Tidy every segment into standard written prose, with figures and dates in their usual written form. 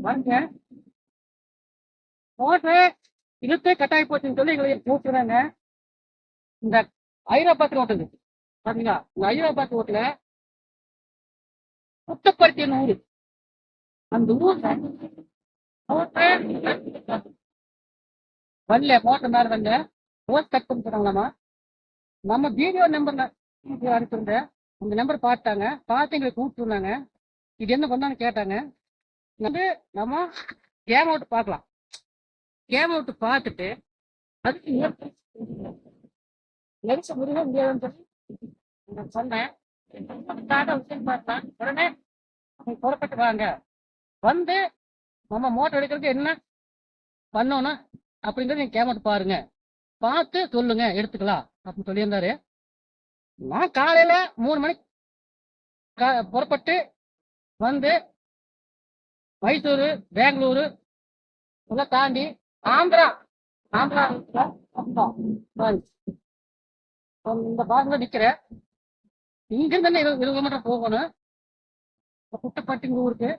வாங்க மோட்டரு இழுத்தே கட்டாயி போச்சுன்னு சொல்லி எங்களை கூப்பிடுறாங்க. இந்த ஐராபாத் ரோட்டுது பாத்தீங்களா? இந்த ஐராபாத் ரோட்ல புட்டப்பருத்தின்னு ஊரு. அந்த ஊர் வரல, மோட்டர் மேல வரல, ரோஸ் கட் பண்ணிக்கிறாங்களாமா. நம்ம வீடியோ நம்பர் அனுப்பியிருந்தேன். அந்த நம்பர் பார்த்தாங்க, பார்த்து எங்களை கூப்பிட்டுருந்தாங்க. இது என்ன பண்ணான்னு கேட்டாங்க. வந்து நம்ம கேம் அவுட் பார்க்கலாம். கேம் அவுட் பார்த்துட்டு அதுக்கு நெரிச முடியவே முடியாதுன்னு சொல்லி நான் சொன்னேன். உடனே புறப்பட்டு வாங்க, வந்து நம்ம மோட்டர் எடுக்கிறதுக்கு என்ன பண்ணணும் அப்படிங்கிறது நீங்க கேம் அவுட் பாருங்க, பார்த்து சொல்லுங்க, எடுத்துக்கலாம் அப்படின்னு சொல்லியிருந்தாரு. நான் காலையில 3 மணிக்கு புறப்பட்டு வந்து மைசூரு, பெங்களூரு இதெல்லாம் தாண்டி ஆந்திரா இந்த பாருங்க நிக்கிறேன். இங்கிருந்து 20 கிலோமீட்டர் போகணும் புட்டப்பட்டிங்க ஊருக்கு.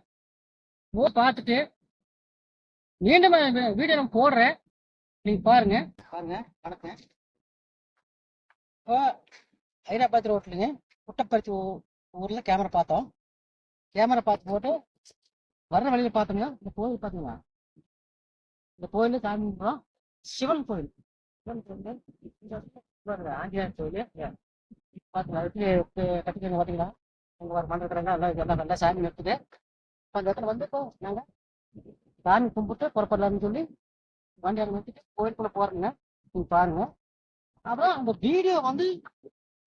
பார்த்துட்டு மீண்டும் வீடியோ நான் போடுறேன், நீங்க பாருங்க. வணக்கம். இப்போ ஹைதராபாத் ரோட்லங்க புட்டப்பருத்தி ஊர்ல கேமரா பார்த்தோம். கேமரா பார்த்து போட்டு வர்ற வழியில பார்த்தோங்க. இந்த கோயில் பார்த்தீங்களா? இந்த கோயில் சாமி கும்பிட்றோம். சிவன் கோயில். சிவன் கோயில் ஆஞ்சநேயர் கோயில் பார்த்தீங்களா? எப்படி கட்டிக்கங்க பார்த்தீங்களா? உங்க வர மண்டபத்துறாங்க எல்லாம் நல்லா சாமி நிறுத்துது. அந்த இடத்துல வந்து இப்போ நாங்கள் சாமி கும்பிட்டு புறப்படலாம்னு சொல்லி வண்டி அங்கே நிறுத்திட்டு கோயிலுக்குள்ள போறோங்க. நீங்க பாருங்க. அப்புறம் அந்த வீடியோ வந்து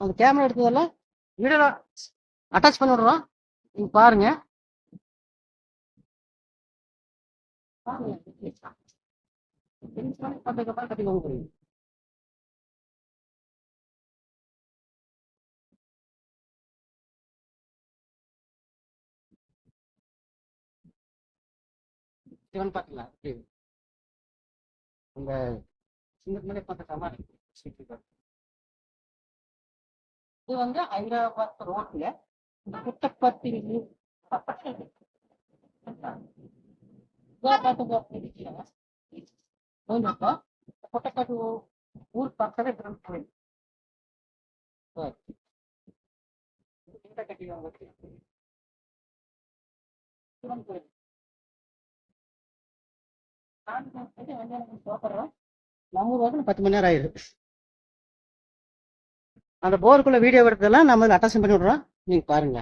அந்த கேமரா எடுத்ததெல்லாம் வீடியோல அட்டாச் பண்ணி விடுறோம், நீங்க பாருங்க. கட்டிக்கோங்க புரியுது. சிவன் பாத்தீங்களா? உங்க சிங்கத்துமலை பார்த்த சமாளி. இது வந்து ஹைதராபாத் ரோட்ல இந்த புட்டப்பர்த்தி புட்டப்பட்டு ஊர் பக்கத்துல சிவன் கோயில். சிவன் கோயில் நம்ம ஊர் 10 மணி நேரம் ஆயிடுது. அந்த போருக்குள்ள வீடியோ எடுத்ததெல்லாம் நம்ம அட்டாச் பண்ணி விடுறோம், நீங்க பாருங்க.